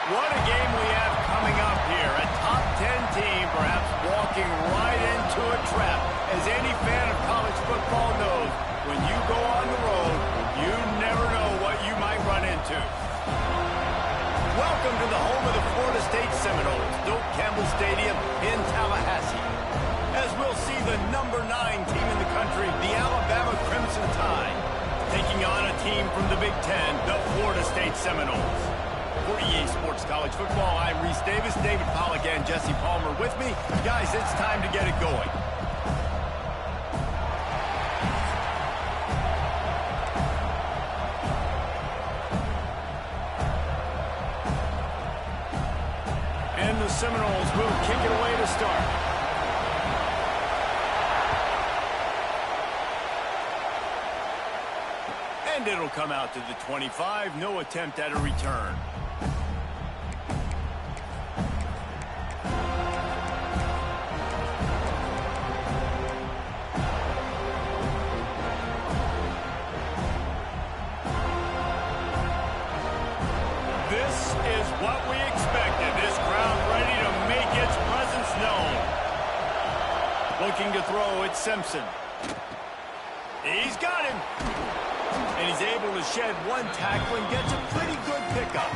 What a game we have coming up here. A top 10 team perhaps walking right into a trap. As any fan of college football knows, when you go on the road, you never know what you might run into. Welcome to the home of the Florida State Seminoles, Doak Campbell Stadium in Tallahassee. As we'll see the number 9 team in the country, the Alabama Crimson Tide, taking on a team from the Big Ten, the Florida State Seminoles. For EA Sports College Football, I'm Reese Davis, David Pollack, and Jesse Palmer with me. Guys, it's time to get it going. And the Seminoles will kick it away to start. And it'll come out to the 25. No attempt at a return. This is what we expected. This crowd ready to make its presence known. Looking to throw, it's Simpson. He's got him. And he's able to shed one tackle and gets a pretty good pickup.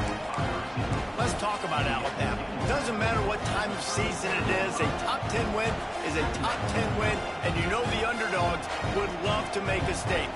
Let's talk about Alabama. Doesn't matter what time of season it is, a top 10 win is a top 10 win, and you know the underdogs would love to make a stake.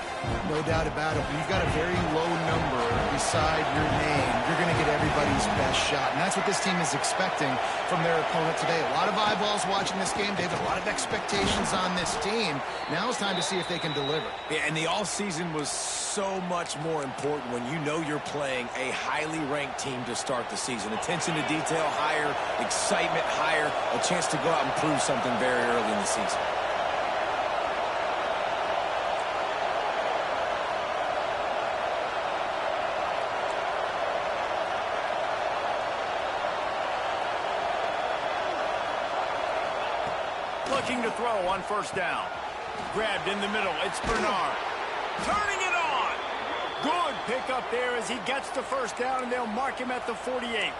No doubt about it. When you've got a very low number beside your name, you're going to get everybody's best shot. And that's what this team is expecting from their opponent today. A lot of eyeballs watching this game, David. A lot of expectations on this team. Now it's time to see if they can deliver. Yeah, and the offseason was so much more important when you know you're playing a highly ranked team to start the season. Attention to detail higher, excitement higher, a chance to go out and prove something very early in the season. Looking to throw on first down. Grabbed in the middle. It's Bernard. Turning it on. Good pickup there as he gets the first down, and they'll mark him at the 48.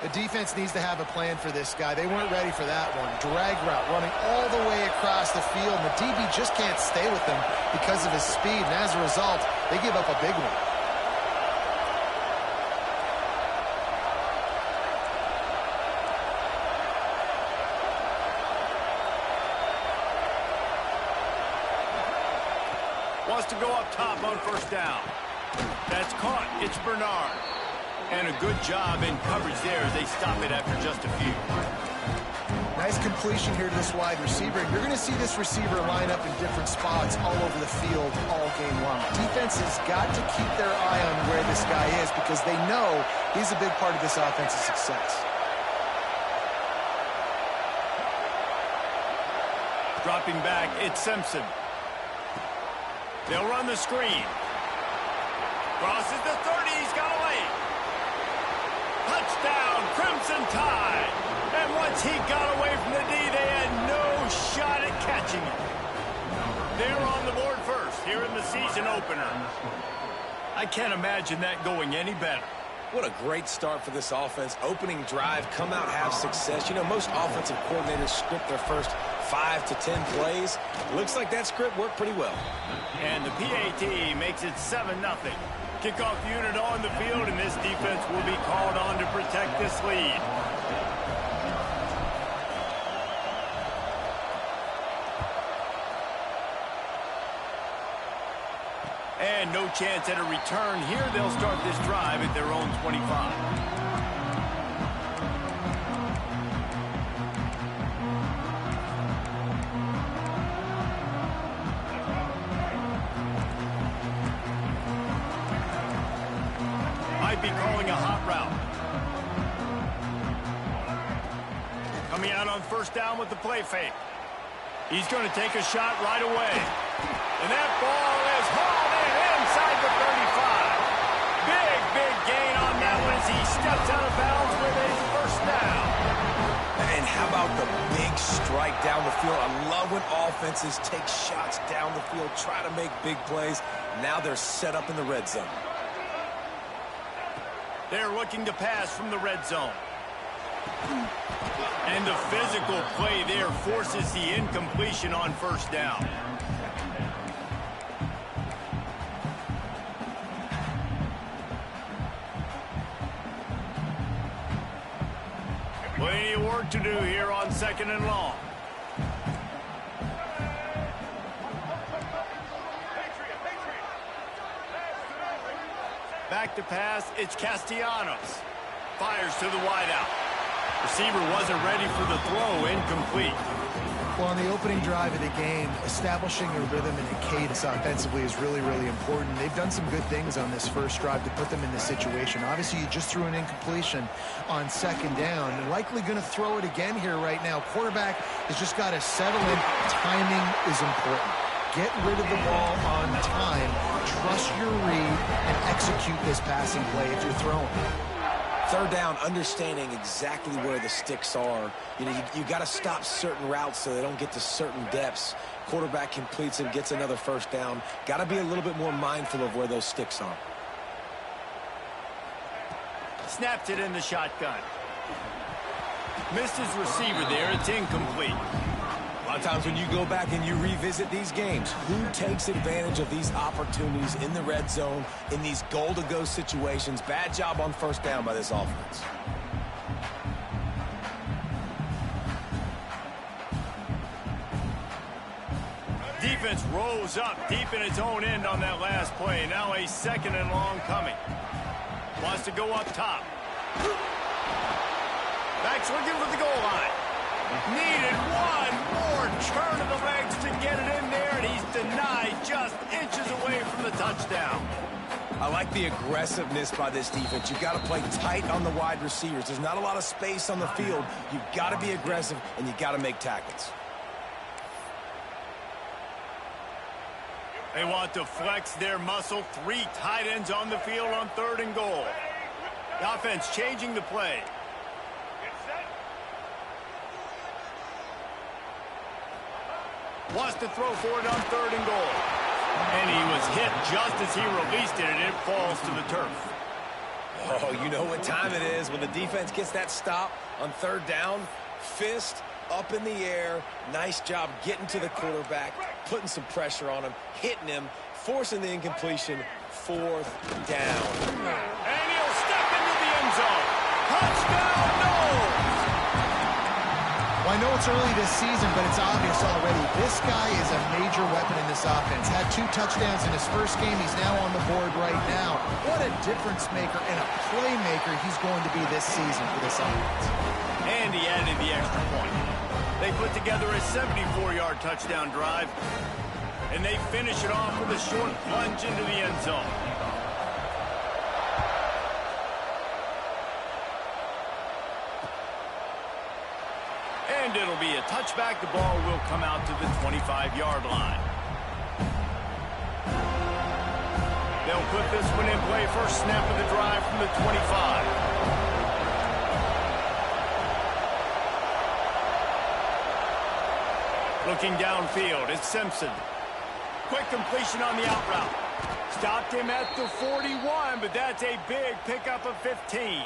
The defense needs to have a plan for this guy. They weren't ready for that one. Drag route running all the way across the field. And the DB just can't stay with him because of his speed. And as a result, they give up a big one. Wants to go up top on first down. That's caught. It's Bernard. And a good job in coverage there as they stop it after just a few. Nice completion here to this wide receiver. And you're going to see this receiver line up in different spots all over the field all game long. Defense has got to keep their eye on where this guy is because they know he's a big part of this offense's success. Dropping back, it's Simpson. They'll run the screen. Crosses the 30. He's got away. Touchdown, Crimson Tide. And once he got away from the D, they had no shot at catching him. They're on the board first here in the season opener. I can't imagine that going any better. What a great start for this offense. Opening drive, come out, have success. You know, most offensive coordinators script their first 5 to 10 plays. Looks like that script worked pretty well. And the PAT makes it 7-0. Kickoff unit on the field, and this defense will be called on to protect this lead. And no chance at a return here. They'll start this drive at their own 25. Might be calling a hot route. Coming out on first down with the play fake. He's going to take a shot right away. And that ball is hauled in inside the 35. Big gain on that one as he steps out of bounds with a first down. And how about the big strike down the field? I love when offenses take shots down the field, try to make big plays. Now they're set up in the red zone. They're looking to pass from the red zone. And the physical play there forces the incompletion on first down. Plenty of work to do here on 2nd and long. Back to pass, it's Castellanos. Fires to the wideout. Receiver wasn't ready for the throw, incomplete. Well, on the opening drive of the game, establishing a rhythm and a cadence offensively is really, really important. They've done some good things on this first drive to put them in this situation. Obviously, you just threw an incompletion on 2nd down. They're likely going to throw it again here right now. Quarterback has just got to settle in. Timing is important. Get rid of the ball on time. Trust your read and execute this passing play if you're throwing. 3rd down, understanding exactly where the sticks are. You got to stop certain routes so they don't get to certain depths. Quarterback completes and gets another 1st down. Got to be a little bit more mindful of where those sticks are. Snapped it in the shotgun. Missed his receiver there. It's incomplete. A lot of times when you go back and you revisit these games, who takes advantage of these opportunities in the red zone, in these goal-to-go situations? Bad job on 1st down by this offense. Defense rose up deep in its own end on that last play. Now a 2nd and long coming. Wants to go up top. Back's looking for the goal line. Needed one more turn of the legs to get it in there, and he's denied just inches away from the touchdown. I like the aggressiveness by this defense. You've got to play tight on the wide receivers. There's not a lot of space on the field. You've got to be aggressive, and you've got to make tackles. They want to flex their muscle. 3 tight ends on the field on 3rd and goal. The offense changing the play. Wants to throw for it on 3rd and goal. And he was hit just as he released it, and it falls to the turf. Oh, you know what time it is when the defense gets that stop on 3rd down. Fist up in the air. Nice job getting to the quarterback, putting some pressure on him, hitting him, forcing the incompletion. 4th down. And he'll step into the end zone. Touchdown, no! Well, I know it's early this season, but it's obvious already. This guy is a major weapon in this offense. Had 2 touchdowns in his first game. He's now on the board right now. What a difference maker and a playmaker he's going to be this season for this offense. And he added the extra point. They put together a 74-yard touchdown drive, and they finish it off with a short plunge into the end zone. And it'll be a touchback. The ball will come out to the 25-yard line. They'll put this one in play. First snap of the drive from the 25. Looking downfield, it's Simpson. Quick completion on the out route. Stopped him at the 41, but that's a big pickup of 15.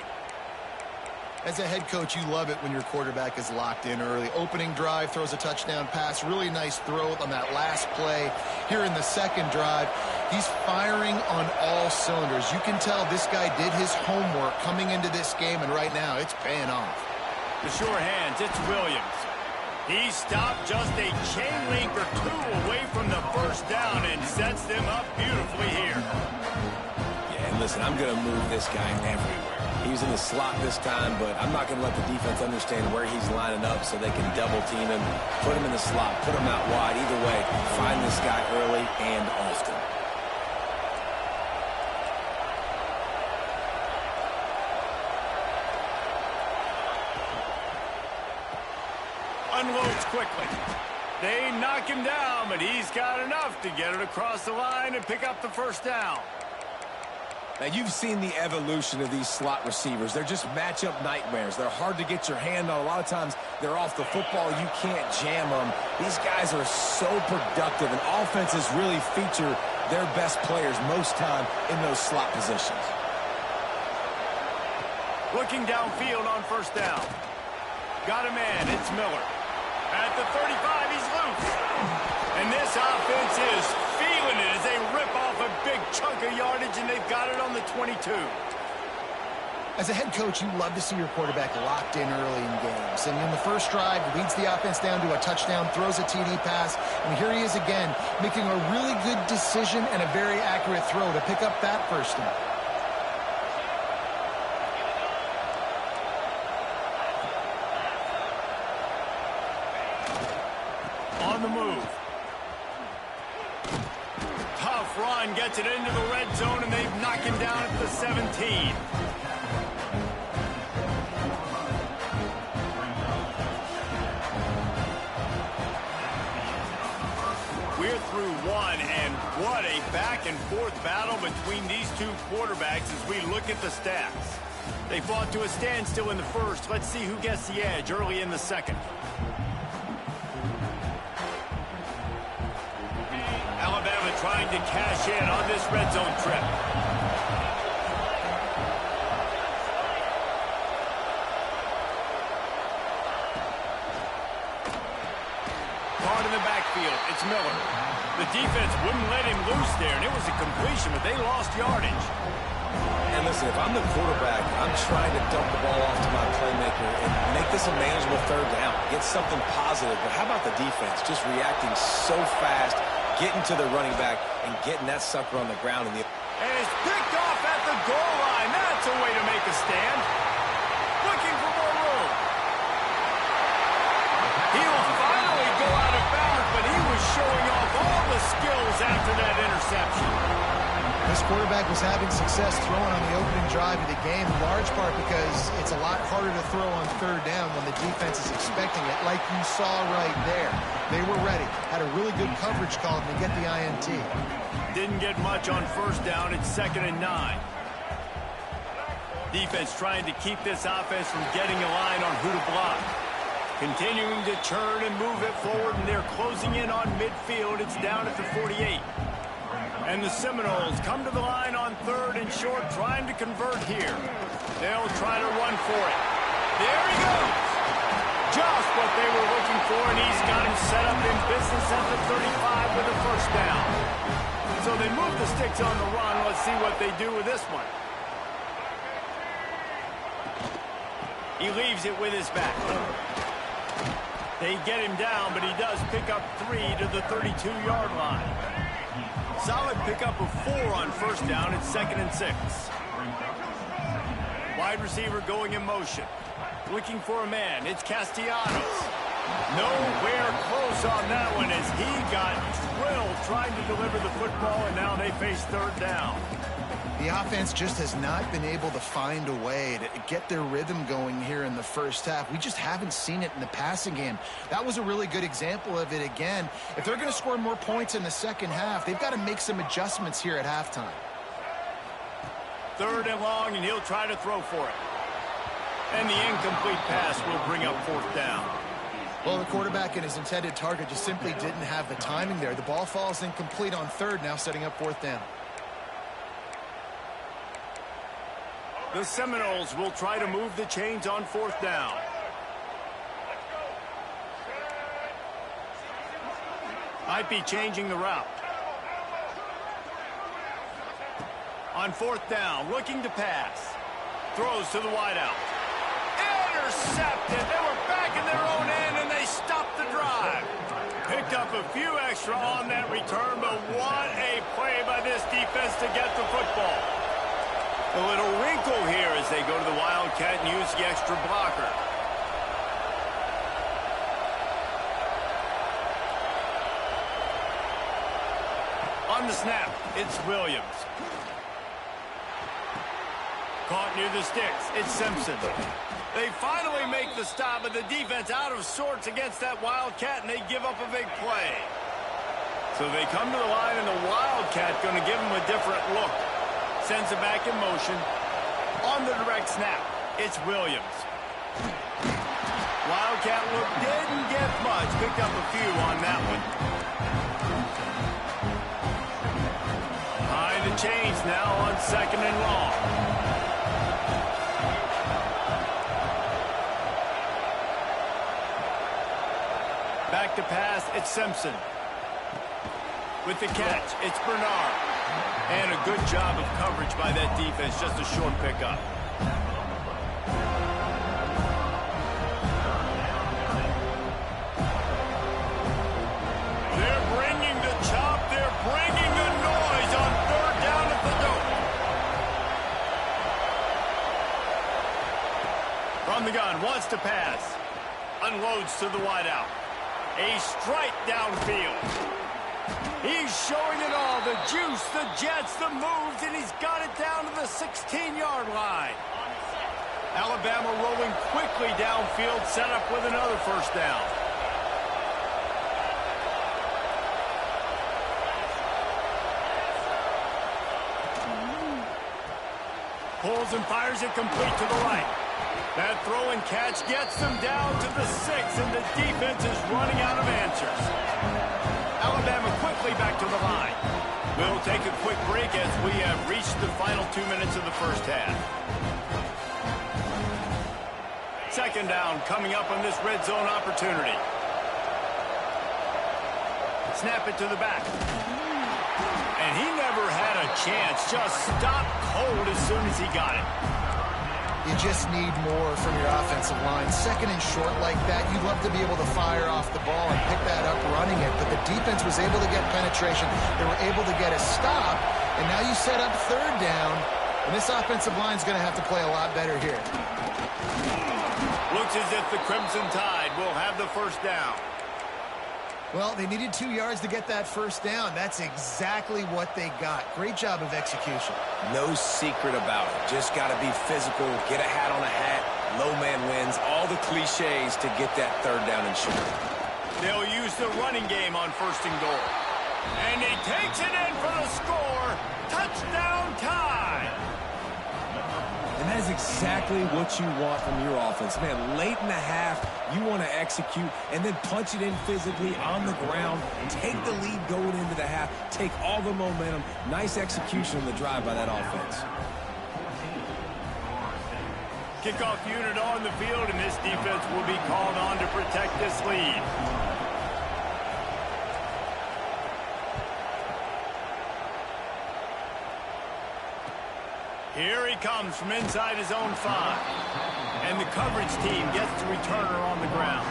As a head coach, you love it when your quarterback is locked in early. Opening drive, throws a touchdown pass. Really nice throw on that last play. Here in the 2nd drive, he's firing on all cylinders. You can tell this guy did his homework coming into this game, and right now it's paying off. The sure hands, it's Williams. He stopped just a chain link or 2 away from the 1st down and sets them up beautifully here. Yeah, and listen, I'm going to move this guy everywhere. He was in the slot this time, but I'm not going to let the defense understand where he's lining up so they can double team him, put him in the slot, put him out wide. Either way, find this guy early and often. Unloads quickly. They knock him down, but he's got enough to get it across the line and pick up the 1st down. Now, you've seen the evolution of these slot receivers. They're just matchup nightmares. They're hard to get your hand on. A lot of times, they're off the football. You can't jam them. These guys are so productive, and offenses really feature their best players most time in those slot positions. Looking downfield on first down. Got a man. It's Miller. At the 35, he's loose. And this offense is feeling it as they rip off a big chunk of yardage, and they've got it on the 22. As a head coach, you love to see your quarterback locked in early in games. And in the first drive, leads the offense down to a touchdown, throws a TD pass, and here he is again, making a really good decision and a very accurate throw to pick up that first down. On the move. Tough run, gets it into the red zone, and they've knocked him down at the 17. We're through one, and what a back-and-forth battle between these two quarterbacks as we look at the stats. They fought to a standstill in the first. Let's see who gets the edge early in the second. Alabama trying to cash in on this red zone trip. Caught in the backfield. It's Miller. The defense wouldn't let him loose there, and it was a completion, but they lost yardage. And listen, if I'm the quarterback, I'm trying to dump the ball off to my playmaker and make this a manageable third down. Get something positive. But how about the defense just reacting so fast, getting to the running back, and getting that sucker on the ground. And it's picked off at the goal line. That's a way to make a stand. Looking for more room. He'll finally go out of bounds, but he was showing off all the skills after that interception. This quarterback was having success throwing on the opening drive of the game, in large part because it's a lot harder to throw on third down when the defense is expecting it, like you saw right there. They were ready, had a really good coverage call to get the INT. Didn't get much on first down. It's 2nd and 9. Defense trying to keep this offense from getting a line on who to block. Continuing to turn and move it forward, and they're closing in on midfield. It's down at the 48. And the Seminoles come to the line on 3rd and short, trying to convert here. They'll try to run for it. There he goes. Just what they were looking for, and he's got him set up in business at the 35 with a first down. So they move the sticks on the run. Let's see what they do with this one. He leaves it with his back. They get him down, but he does pick up 3 to the 32-yard line. Solid pickup of 4 on first down. It's 2nd and 6. Wide receiver going in motion. Looking for a man. It's Castellanos. Nowhere close on that one as he got drilled trying to deliver the football, and now they face 3rd down. The offense just has not been able to find a way to get their rhythm going here in the first half. We just haven't seen it in the passing game. That was a really good example of it again. If they're going to score more points in the second half, they've got to make some adjustments here at halftime. 3rd and long, and he'll try to throw for it. And the incomplete pass will bring up 4th down. Well, the quarterback and his intended target just simply didn't have the timing there. The ball falls incomplete on 3rd, now setting up 4th down. The Seminoles will try to move the chains on 4th down. Might be changing the route. On 4th down, looking to pass. Throws to the wideout. Intercepted. They were back in their own end, and they stopped the drive. Picked up a few extra on that return, but what a play by this defense to get the football. A little wrinkle here as they go to the Wildcat and use the extra blocker. On the snap, it's Williams. Caught near the sticks, it's Simpson. They finally make the stop, but the defense out of sorts against that Wildcat, and they give up a big play. So they come to the line, and the Wildcat going to give them a different look. Sends it back in motion. On the direct snap, it's Williams. Wildcat look didn't get much. Picked up a few on that one. Behind the chains now on 2nd and long. to pass, it's Simpson. With the catch, it's Bernard. And a good job of coverage by that defense, just a short pickup. They're bringing the chop, they're bringing the noise on third down at the dope. From the gun, wants to pass. Unloads to the wideout. A strike downfield. He's showing it all, the juice, the jets, the moves, and he's got it down to the 16-yard line. Alabama rolling quickly downfield, set up with another first down. Pulls and fires it complete to the right. That throw and catch gets them down to the 6, and the defense is running out of answers. Alabama quickly back to the line. We'll take a quick break as we have reached the final 2 minutes of the first half. Second down coming up on this red zone opportunity. Snap it to the back. And he never had a chance. Just stopped cold as soon as he got it. You just need more from your offensive line. Second and short like that, you'd love to be able to fire off the ball and pick that up running it. But the defense was able to get penetration. They were able to get a stop. And now you set up third down. And this offensive line is going to have to play a lot better here. Looks as if the Crimson Tide will have the first down. Well, they needed 2 yards to get that first down. That's exactly what they got. Great job of execution. No secret about it. Just got to be physical, get a hat on a hat, low man wins, all the cliches to get that third down and short. They'll use the running game on first and goal. And he takes it in for the score. Touchdown Tide. And that is exactly what you want from your offense. Man, late in the half, you want to execute and then punch it in physically on the ground, take the lead going into the half, take all the momentum. Nice execution on the drive by that offense. Kickoff unit on the field, and this defense will be called on to protect this lead. Here he comes from inside his own 5. And the coverage team gets the returner on the ground.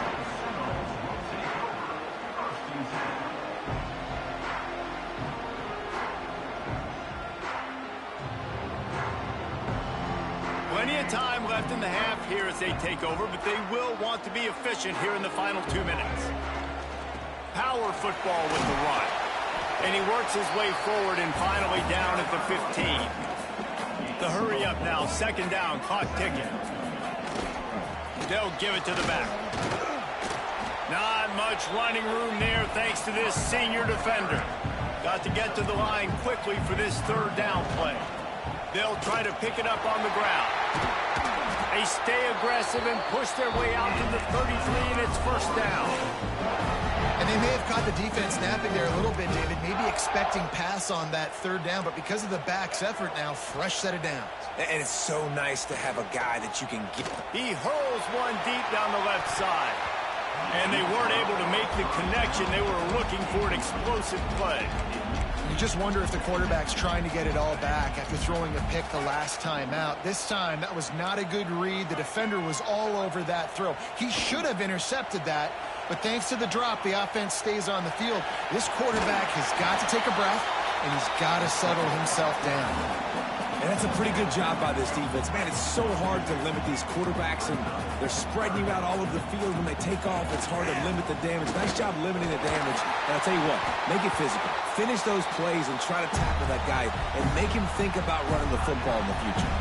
Plenty of time left in the half here as they take over, but they will want to be efficient here in the final 2 minutes. Power football with the run. And he works his way forward and finally down at the 15. The hurry up now, second down, clock ticking. They'll give it to the back. Not much running room there thanks to this senior defender. Got to get to the line quickly for this third down play. They'll try to pick it up on the ground. They stay aggressive and push their way out to the 33, and it's first down. And they may have caught the defense napping there a little bit, David, maybe expecting pass on that third down, but because of the back's effort now, fresh set of downs. And it's so nice to have a guy that you can get. He hurls one deep down the left side. And they weren't able to make the connection. They were looking for an explosive play. You just wonder if the quarterback's trying to get it all back after throwing a pick the last time out. This time, that was not a good read. The defender was all over that throw. He should have intercepted that, but thanks to the drop, the offense stays on the field. This quarterback has got to take a breath, and he's got to settle himself down. And that's a pretty good job by this defense. Man, it's so hard to limit these quarterbacks, and they're spreading you out all over the field. When they take off, it's hard to limit the damage. Nice job limiting the damage. And I'll tell you what, make it physical. Finish those plays and try to tackle that guy and make him think about running the football in the future.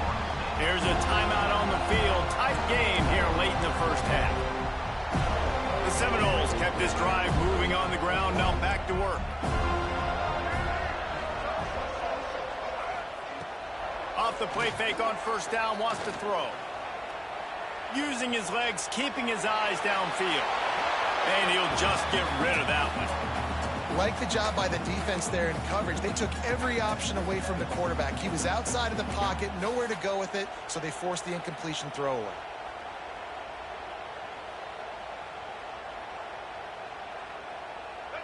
Here's a timeout on the field. Tight game here late in the first half. The Seminoles kept this drive moving on the ground. Now back to work. Off the play fake on first down, wants to throw. Using his legs, keeping his eyes downfield. And he'll just get rid of that one. Like the job by the defense there in coverage. They took every option away from the quarterback. He was outside of the pocket, nowhere to go with it, so they forced the incompletion throw away.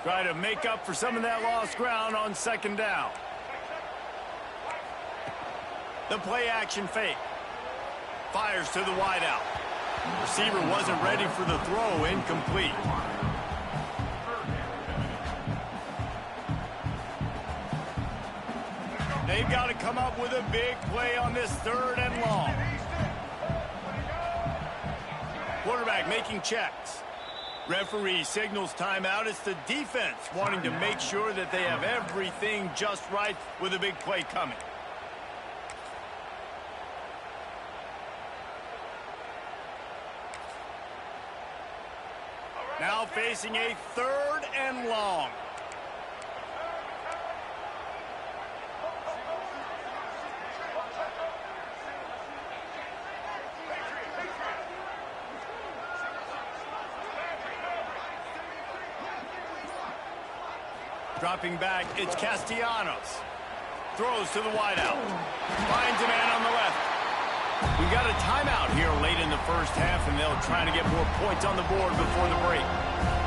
Try to make up for some of that lost ground on second down. The play action fake. Fires to the wideout. Receiver wasn't ready for the throw. Incomplete. They've got to come up with a big play on this 3rd and long. Quarterback making checks. Referee signals timeout. It's the defense wanting to make sure that they have everything just right with a big play coming. Now facing a 3rd and long. Dropping back, it's Castellanos. Throws to the wideout. Finds a man on the left. We got a timeout here late in the first half, and they'll try to get more points on the board before the break.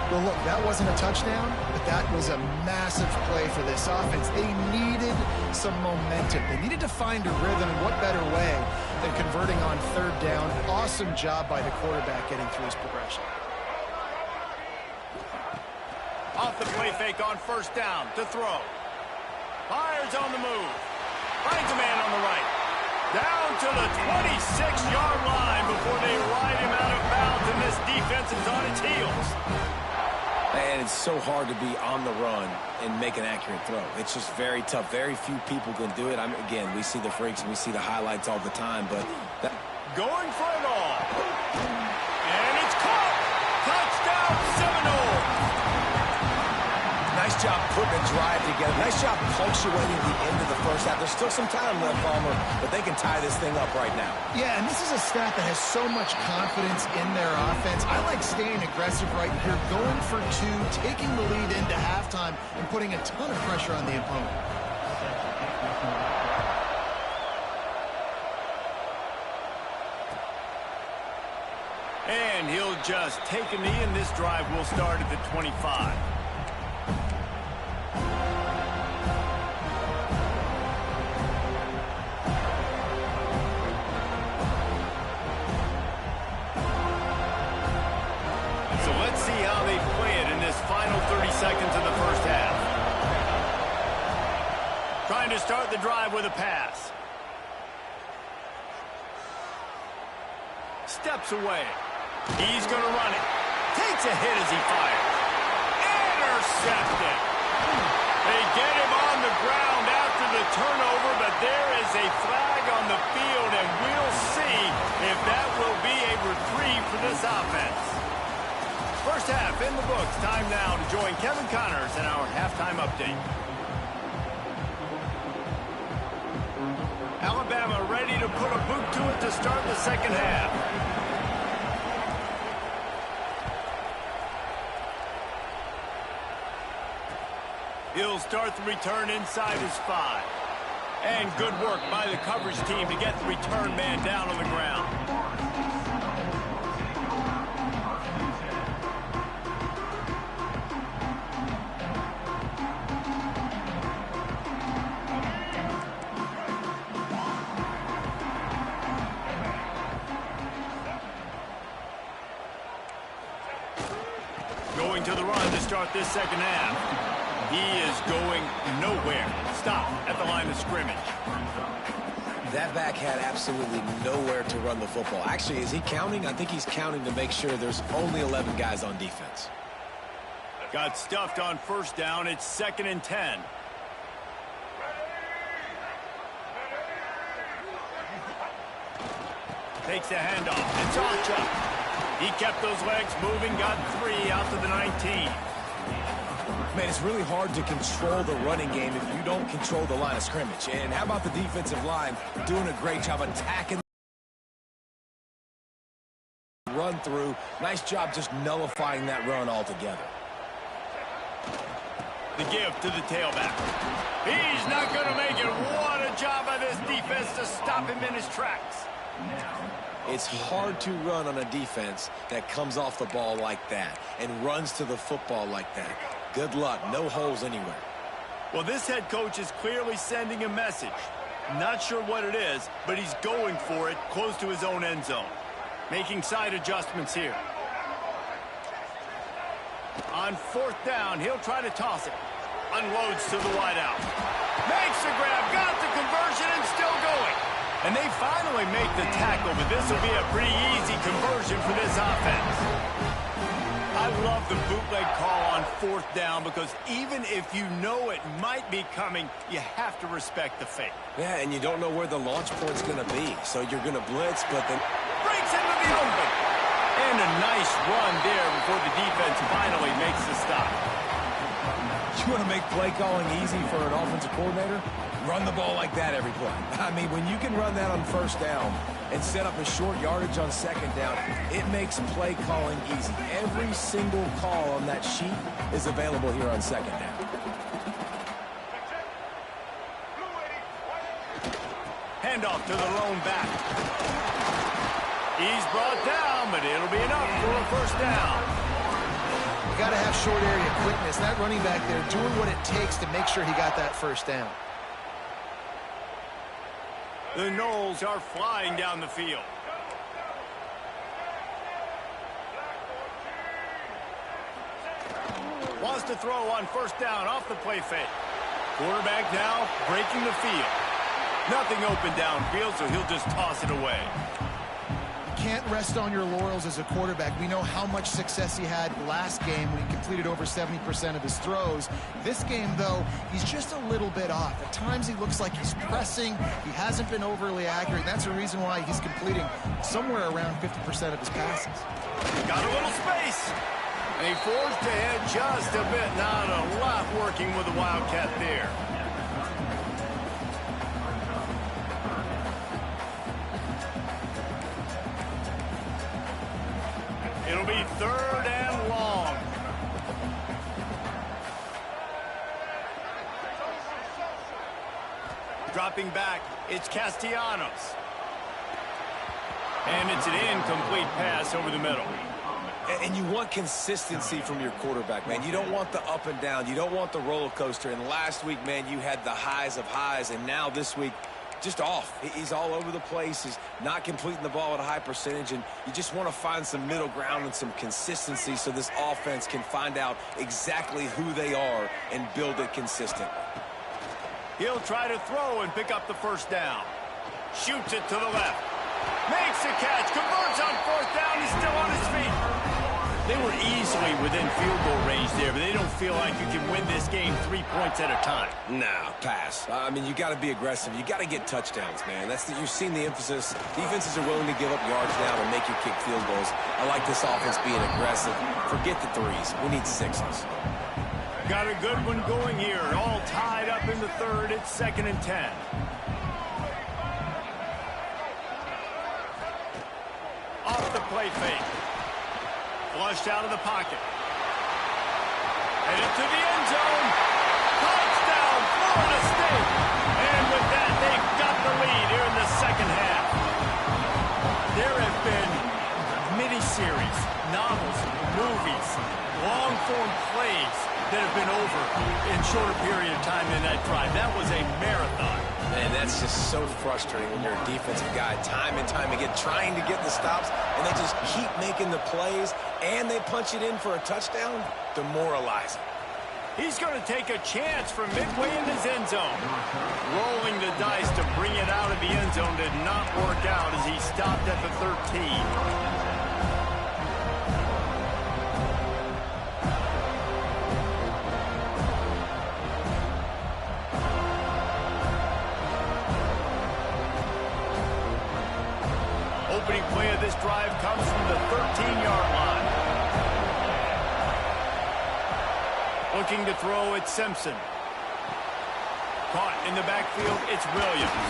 Well, look, that wasn't a touchdown, but that was a massive play for this offense. They needed some momentum. They needed to find a rhythm, and what better way than converting on 3rd down. Awesome job by the quarterback getting through his progression. Off the play fake on 1st down to throw. Fires on the move. Finds a man on the right. Down to the 26-yard line before they ride him out of bounds, and this defense is on its heels. And it's so hard to be on the run and make an accurate throw. It's just very tough. Very few people can do it. Again, we see the freaks and we see the highlights all the time, but going for it all. And it's caught. Touchdown, Seminoles. Nice job putting a drive together. Nice job punctuating the end of the first half. There's still some time left, Palmer, but they can tie this thing up right now. Yeah, and this is a staff that has so much confidence in their offense. I like staying aggressive right here, going for 2, taking the lead into halftime, and putting a ton of pressure on the opponent. And he'll just take a knee, and this drive will start at the 25. Final 30 seconds of the first half. Trying to start the drive with a pass. Steps away. He's going to run it. Takes a hit as he fires. Intercepted. They get him on the ground after the turnover, but there is a flag on the field, and we'll see if that will be a reprieve for this offense. First half in the books. Time now to join Kevin Connors in our halftime update. Alabama ready to put a boot to it to start the second half. He'll start the return inside his 5. And good work by the coverage team to get the return man down on the ground. Going to the run to start this second half. He is going nowhere. Stop at the line of scrimmage. That back had absolutely nowhere to run the football. Actually, is he counting? I think he's counting to make sure there's only 11 guys on defense. Got stuffed on first down. It's 2nd and 10. Takes the handoff. It's Archer. He kept those legs moving, got 3 out to the 19. Man, it's really hard to control the running game if you don't control the line of scrimmage. And how about the defensive line doing a great job attacking the run through? Nice job just nullifying that run altogether. The give to the tailback. He's not going to make it. What a job by this defense to stop him in his tracks. It's hard to run on a defense that comes off the ball like that and runs to the football like that. Good luck. No holes anywhere. Well, this head coach is clearly sending a message. Not sure what it is, but he's going for it close to his own end zone. Making side adjustments here. On 4th down, he'll try to toss it. Unloads to the wideout. Makes the grab, got the conversion, and still going. And they finally make the tackle, but this will be a pretty easy conversion for this offense. I love the bootleg call on 4th down because even if you know it might be coming, you have to respect the fake. Yeah, and you don't know where the launch point's going to be, so you're going to blitz, but then Breaks into the open. And a nice run there before the defense finally makes the stop. you want to make play calling easy for an offensive coordinator? Run the ball like that every play. I mean, when you can run that on 1st down and set up a short yardage on 2nd down, it makes play calling easy. Every single call on that sheet is available here on 2nd down. Handoff to the lone back. He's brought down, but it'll be enough for a 1st down. You got to have short area quickness. That running back there doing what it takes to make sure he got that 1st down. The Noles are flying down the field. Wants to throw on 1st down off the play fake. Quarterback now breaking the field. Nothing open downfield, so he'll just toss it away. You can't rest on your laurels as a quarterback. We know how much success he had last game when he completed over 70% of his throws. This game, though, he's just a little bit off. At times he looks like he's pressing. He hasn't been overly accurate. That's the reason why he's completing somewhere around 50% of his passes. Got a little space. And he forced ahead just a bit. Not a lot working with the Wildcat there. It'll be 3rd and long. Dropping back, it's Castellanos. And it's an incomplete pass over the middle. And you want consistency from your quarterback, man. You don't want the up and down. You don't want the roller coaster. And last week, man, you had the highs of highs. And now this week, just off. He's all over the place. He's not completing the ball at a high percentage. And you just want to find some middle ground and some consistency so this offense can find out exactly who they are and build it consistently. He'll try to throw and pick up the 1st down. Shoots it to the left. Makes a catch. Converts on 4th down. He's still on his feet. They were easily within field goal range there, but they don't feel like you can win this game 3 points at a time. Nah, pass. I mean, you got to be aggressive. You got to get touchdowns, man. You've seen the emphasis. Defenses are willing to give up yards now to make you kick field goals. I like this offense being aggressive. Forget the 3s. We need 6s. Got a good one going here. All tied up in the 3rd. It's 2nd and 10. Off the play fake. Flushed out of the pocket. Headed to the end zone. Touchdown, Florida State. And with that, they've got the lead here in the 2nd half. There have been miniseries, novels, movies, long-form plays that have been over in shorter period of time than that drive. That was a marathon. Man, that's just so frustrating when you're a defensive guy time and time again trying to get the stops, and they just keep making the plays, and they punch it in for a touchdown. Demoralizing. He's going to take a chance from midway in his end zone. Rolling the dice to bring it out of the end zone did not work out as he stopped at the 13. Opening play of this drive comes from the 13-yard line. Looking to throw, it's Simpson. Caught in the backfield, it's Williams.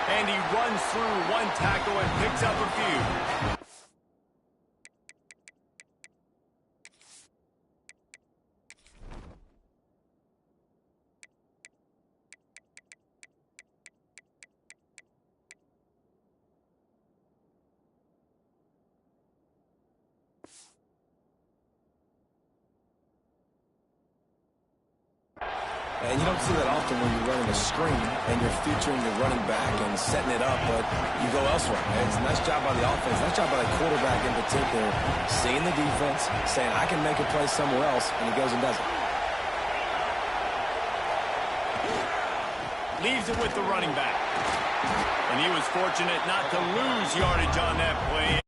And he runs through one tackle and picks up a few. And you don't see that often when you're running a screen and you're featuring the running back and setting it up, but you go elsewhere. And it's a nice job by the offense, nice job by the quarterback in particular, seeing the defense, saying, I can make a play somewhere else, and he goes and does it. Leaves it with the running back. And he was fortunate not to lose yardage on that play.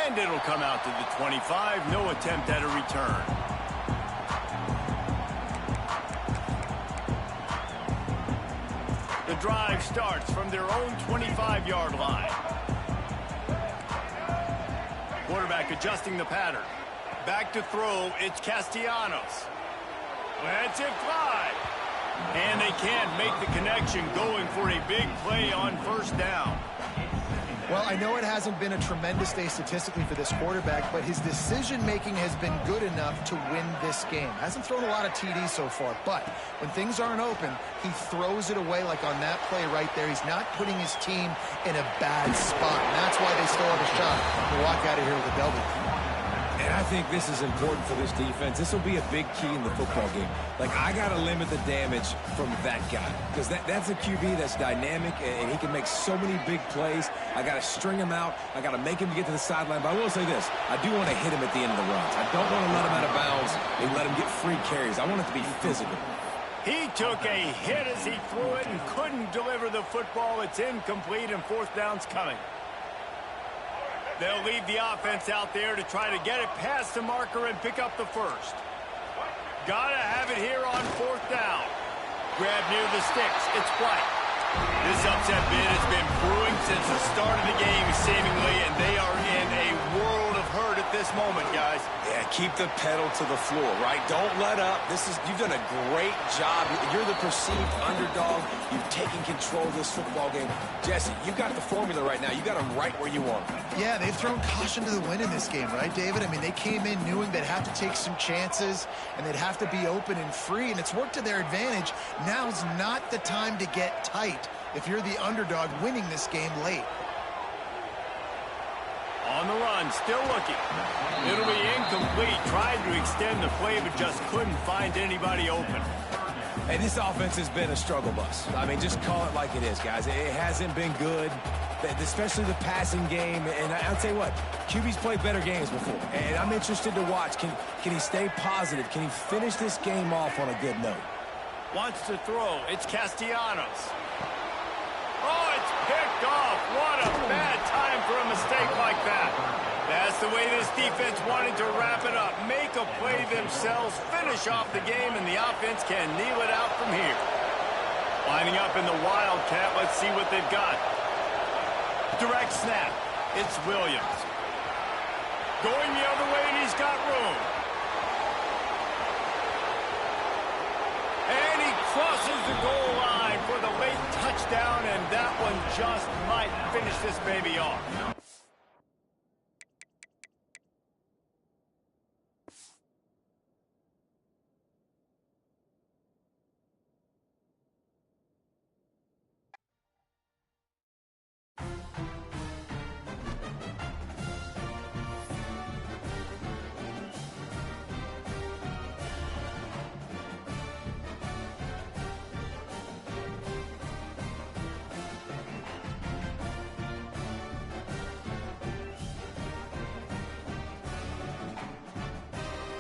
And it'll come out to the 25. No attempt at a return. The drive starts from their own 25-yard line. Quarterback adjusting the pattern. Back to throw, it's Castellanos. Let's it fly. And they can't make the connection, going for a big play on first down. Well, I know it hasn't been a tremendous day statistically for this quarterback, but his decision-making has been good enough to win this game. Hasn't thrown a lot of TDs so far, but when things aren't open, he throws it away like on that play right there. He's not putting his team in a bad spot, and that's why they still have a shot to walk out of here with a W. And I think this is important for this defense. This will be a big key in the football game. Like, I got to limit the damage from that guy, because that's a QB that's dynamic, and he can make so many big plays. I got to string him out. I got to make him get to the sideline. But I will say this. I do want to hit him at the end of the runs. I don't want to let him out of bounds and let him get free carries. I want it to be physical. He took a hit as he threw it and couldn't deliver the football. It's incomplete, and fourth down's coming. They'll leave the offense out there to try to get it past the marker and pick up the first. Gotta have it here on fourth down. Grab near the sticks. It's White. This upset bid has been brewing since the start of the game, seemingly, and they are in a world of hurt at this moment, guys. Yeah, keep the pedal to the floor, right? Don't let up. You've done a great job. You're the perceived underdog. You've taken control of this football game. Jesse, you got the formula right now. You got them right where you want them. Yeah, they've thrown caution to the wind in this game, right, David? I mean, they came in knowing they'd have to take some chances, and they'd have to be open and free, and it's worked to their advantage. Now's not the time to get tight if you're the underdog winning this game late. On the run, still looking. It'll be incomplete. Tried to extend the play, but just couldn't find anybody open. Hey, this offense has been a struggle bus. I mean, just call it like it is, guys. It hasn't been good, especially the passing game. And I'll tell you what, QB's played better games before. And I'm interested to watch. Can he stay positive? Can he finish this game off on a good note? Wants to throw. It's Castellanos. Oh, it's picked off. What a bad time for a mistake like that. That's the way this defense wanted to wrap it up. Make a play themselves, finish off the game, and the offense can kneel it out from here. Lining up in the Wildcat. Let's see what they've got. Direct snap. It's Williams. Going the other way, and he's got room. And he crosses the goal line for the late touchdown, and that one just might finish this baby off.